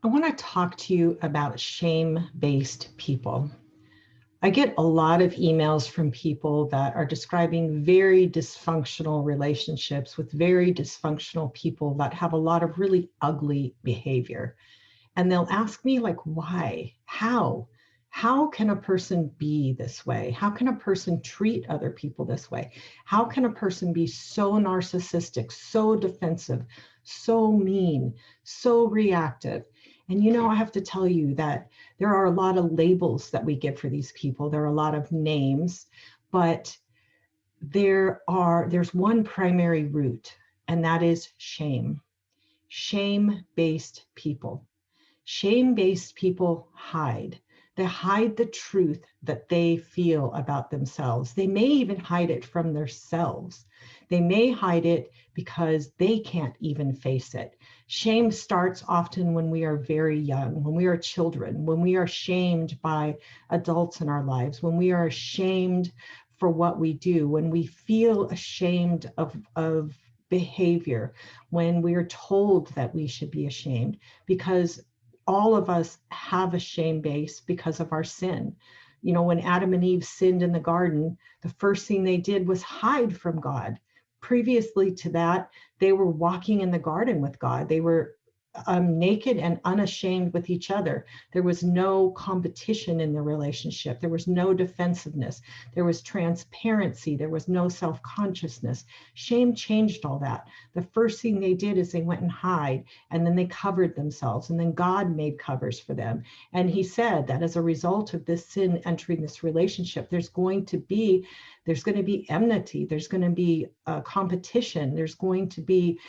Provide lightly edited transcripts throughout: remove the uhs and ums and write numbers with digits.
I want to talk to you about shame-based people. I get a lot of emails from people that are describing very dysfunctional relationships with very dysfunctional people that have a lot of really ugly behavior. And they'll ask me, like, why? How? How can a person be this way? How can a person treat other people this way? How can a person be so narcissistic, so defensive, so mean, so reactive? And I have to tell you that there are a lot of labels that we give for these people. There are a lot of names, but there's one primary root, and that is shame. Shame-based people. Shame-based people hide. They hide the truth that they feel about themselves. They may even hide it from themselves. They may hide it because they can't even face it. Shame starts often when we are very young, when we are children, when we are shamed by adults in our lives, when we are ashamed for what we do, when we feel ashamed of behavior, when we are told that we should be ashamed, because all of us have a shame base because of our sin. When Adam and Eve sinned in the garden, the first thing they did was hide from God. Previously to that, they were walking in the garden with God. They were naked and unashamed with each other. There was no competition in the relationship. There was no defensiveness. There was transparency. There was no self-consciousness. Shame changed all that. The first thing they did is they went and hide, and then they covered themselves, and then God made covers for them. And he said that as a result of this sin entering this relationship, there's going to be enmity. There's going to be competition. There's going to be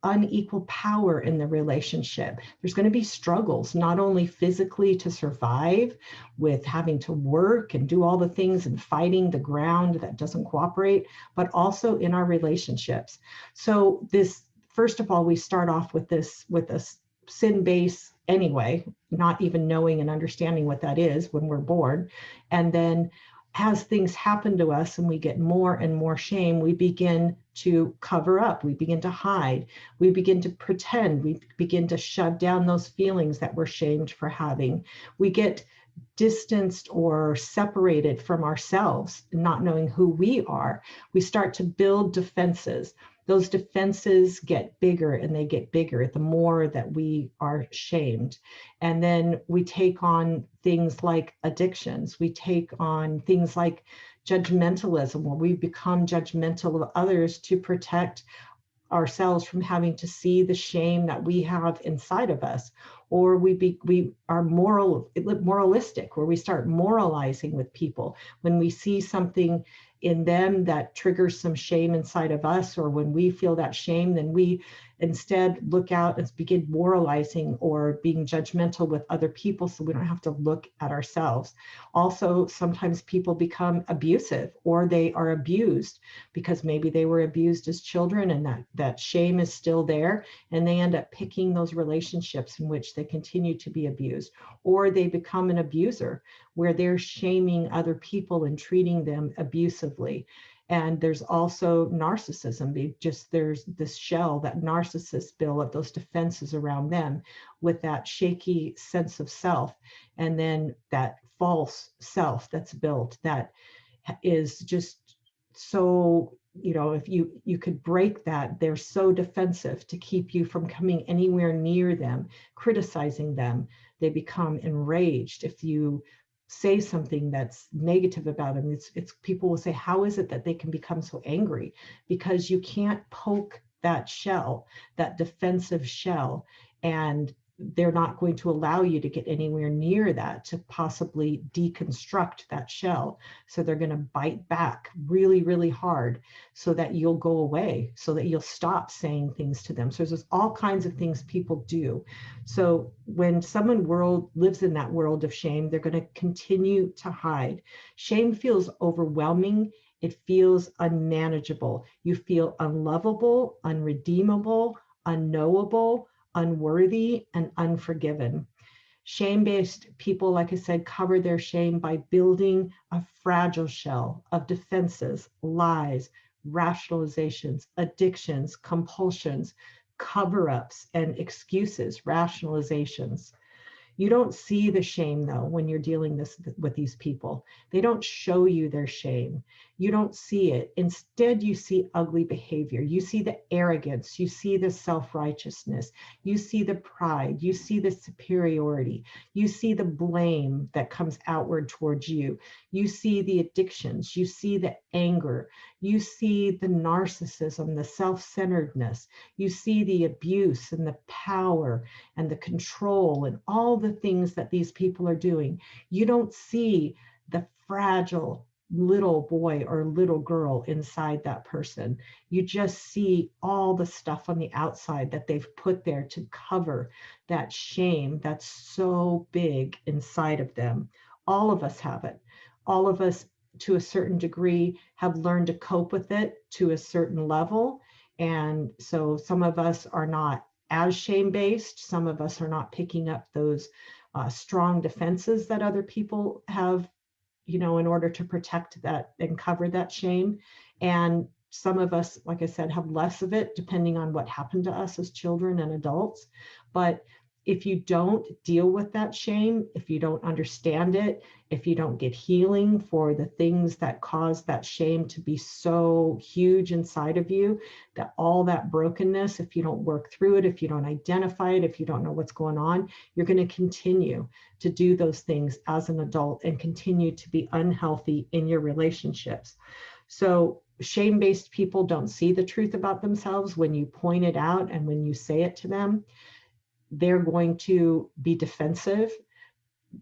unequal power in the relationship. There's going to be struggles, not only physically to survive with having to work and do all the things and fighting the ground that doesn't cooperate, but also in our relationships. So first of all, we start off with a sin base anyway, not even knowing and understanding what that is when we're born. And then as things happen to us and we get more and more shame, we begin to cover up, we begin to hide, we begin to pretend, we begin to shove down those feelings that we're shamed for having. We get distanced or separated from ourselves, not knowing who we are. We start to build defenses. Those defenses get bigger and they get bigger the more that we are shamed. And then we take on things like addictions. We take on things like judgmentalism, where we become judgmental of others to protect ourselves from having to see the shame that we have inside of us. Or we are moralistic, where we start moralizing with people. When we see something in them that triggers some shame inside of us, or when we feel that shame, then we instead look out and begin moralizing or being judgmental with other people, so we don't have to look at ourselves. Also, sometimes people become abusive, or they are abused because maybe they were abused as children, and that shame is still there, and they end up picking those relationships in which they continue to be abused. Or they become an abuser, where they're shaming other people and treating them abusively. And there's also narcissism. There's this shell that narcissists build up, those defenses around them, with that shaky sense of self, and then that false self that's built that is just so, if you could break that, they're so defensive to keep you from coming anywhere near them, criticizing them. They become enraged if you say something that's negative about them. It's people will say, how is it that they can become so angry? Because you can't poke that shell, that defensive shell, and they're not going to allow you to get anywhere near that to possibly deconstruct that shell. So they're going to bite back really, really hard so that you'll go away, so that you'll stop saying things to them. So there's all kinds of things people do. So when someone lives in that world of shame, they're going to continue to hide. Shame feels overwhelming. It feels unmanageable. You feel unlovable, unredeemable, unknowable, unworthy, and unforgiven. Shame-based people, like I said, cover their shame by building a fragile shell of defenses, lies, rationalizations, addictions, compulsions, cover-ups and excuses, rationalizations. You don't see the shame though when you're dealing with these people. They don't show you their shame. You don't see it. Instead, you see ugly behavior. You see the arrogance. You see the self-righteousness. You see the pride. You see the superiority. You see the blame that comes outward towards you. You see the addictions. You see the anger. You see the narcissism, the self-centeredness. You see the abuse and the power and the control and all the things that these people are doing. You don't see the fragile little boy or little girl inside that person. You just see all the stuff on the outside that they've put there to cover that shame that's so big inside of them. All of us have it. All of us, to a certain degree, have learned to cope with it to a certain level. And so some of us are not as shame-based. Some of us are not picking up those strong defenses that other people have, in order to protect that and cover that shame. And some of us, like I said, have less of it depending on what happened to us as children and adults. But if you don't deal with that shame, if you don't understand it, if you don't get healing for the things that cause that shame to be so huge inside of you, that all that brokenness, if you don't work through it, if you don't identify it, if you don't know what's going on, you're going to continue to do those things as an adult and continue to be unhealthy in your relationships. So shame-based people don't see the truth about themselves when you point it out and when you say it to them. They're going to be defensive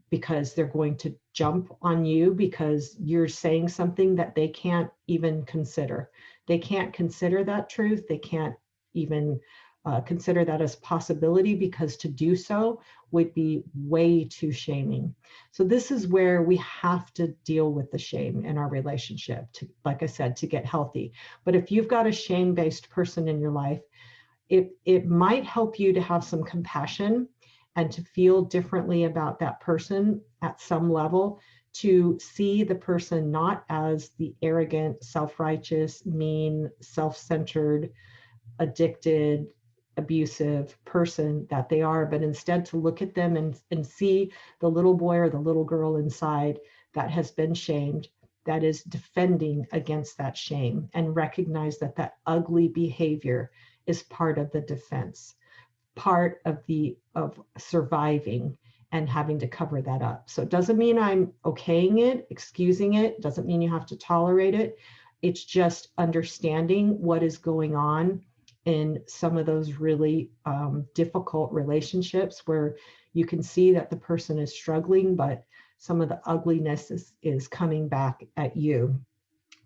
because they're going to jump on you because you're saying something that they can't even consider. They can't consider that truth. They can't even consider that as possibility, because to do so would be way too shaming. So this is where we have to deal with the shame in our relationship, to, like I said, to get healthy. But if you've got a shame-based person in your life, it might help you to have some compassion and to feel differently about that person at some level, to see the person not as the arrogant, self-righteous, mean, self-centered, addicted, abusive person that they are, but instead to look at them and see the little boy or the little girl inside that has been shamed, that is defending against that shame, and recognize that that ugly behavior is part of the defense, part of surviving and having to cover that up. So it doesn't mean I'm okaying it, excusing it, doesn't mean you have to tolerate it. It's just understanding what is going on in some of those really difficult relationships where you can see that the person is struggling, but some of the ugliness is coming back at you.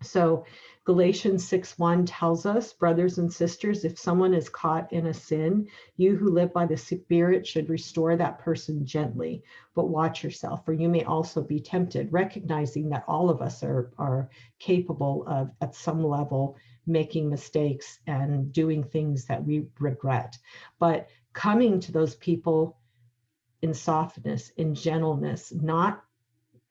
So Galatians 6:1 tells us, brothers and sisters, if someone is caught in a sin, you who live by the Spirit should restore that person gently, but watch yourself, for you may also be tempted, recognizing that all of us are capable of, at some level, making mistakes and doing things that we regret. But coming to those people in softness, in gentleness, not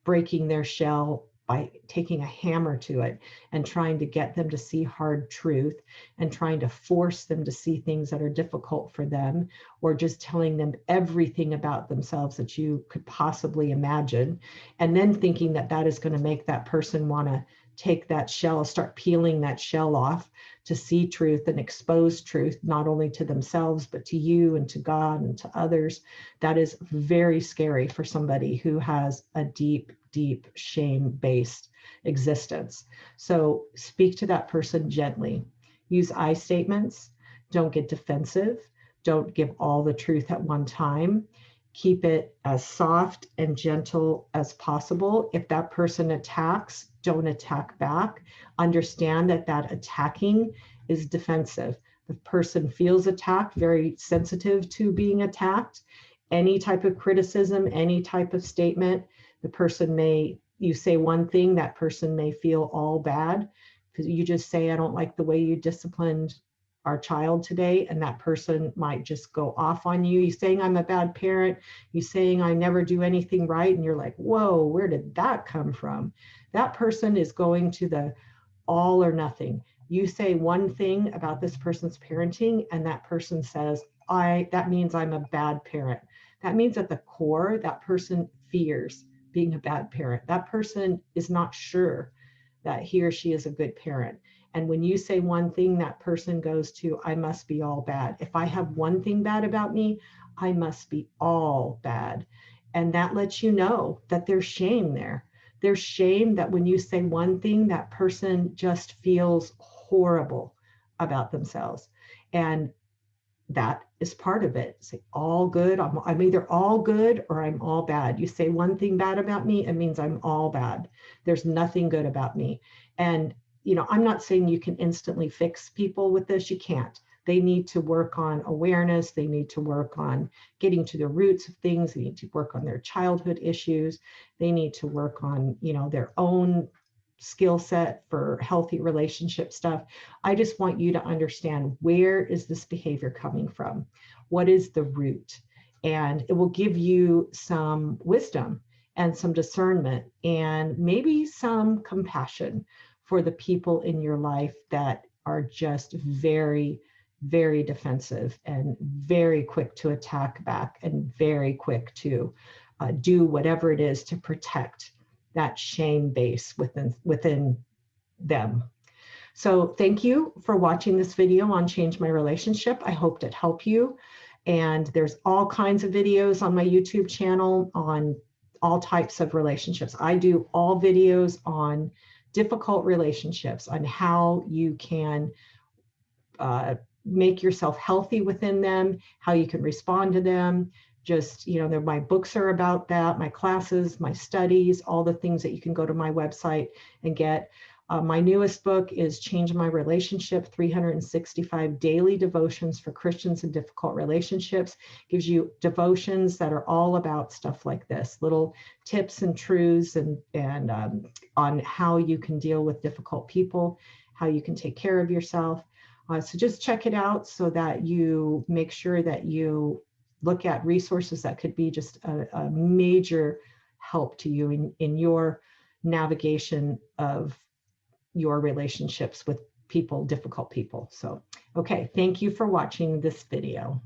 breaking their shell by taking a hammer to it and trying to get them to see hard truth and trying to force them to see things that are difficult for them, or just telling them everything about themselves that you could possibly imagine, and then thinking that that is going to make that person want to take that shell, start peeling that shell off to see truth and expose truth, not only to themselves, but to you and to God and to others. That is very scary for somebody who has a deep, deep shame-based existence. So speak to that person gently. Use I statements. Don't get defensive. Don't give all the truth at one time. Keep it as soft and gentle as possible. If that person attacks, don't attack back. Understand that that attacking is defensive. The person feels attacked, very sensitive to being attacked. Any type of criticism, any type of statement, the person you say one thing, that person may feel all bad because you just say, I don't like the way you disciplined our child today, and that person might just go off on you. You saying I'm a bad parent, you saying I never do anything right, and you're like, whoa, where did that come from? That person is going to the all or nothing. You say one thing about this person's parenting, and that person says, that means I'm a bad parent. That means at the core, that person fears being a bad parent. That person is not sure that he or she is a good parent. And when you say one thing, that person goes to, I must be all bad. If I have one thing bad about me, I must be all bad. And that lets you know that there's shame there. There's shame that when you say one thing, that person just feels horrible about themselves. And that is part of it. Say all good. I'm either all good or I'm all bad. You say one thing bad about me, it means I'm all bad. There's nothing good about me. And, I'm not saying you can instantly fix people with this. You can't. They need to work on awareness. They need to work on getting to the roots of things. They need to work on their childhood issues. They need to work on, their own skill set for healthy relationship stuff. I just want you to understand, where is this behavior coming from? What is the root? And it will give you some wisdom and some discernment and maybe some compassion for the people in your life that are just very, very defensive and very quick to attack back and very quick to do whatever it is to protect that shame base within them. So thank you for watching this video on Change My Relationship. I hope it helped you. And there's all kinds of videos on my YouTube channel on all types of relationships. I do all videos on difficult relationships, on how you can make yourself healthy within them, how you can respond to them. Just, my books are about that, my classes, my studies, all the things that you can go to my website and get. My newest book is Change My Relationship, 365 Daily Devotions for Christians in Difficult Relationships. Gives you devotions that are all about stuff like this, little tips and truths and on how you can deal with difficult people, how you can take care of yourself. So just check it out so that you make sure that you look at resources that could be just a major help to you in your navigation of your relationships with people, difficult people. So, okay, thank you for watching this video.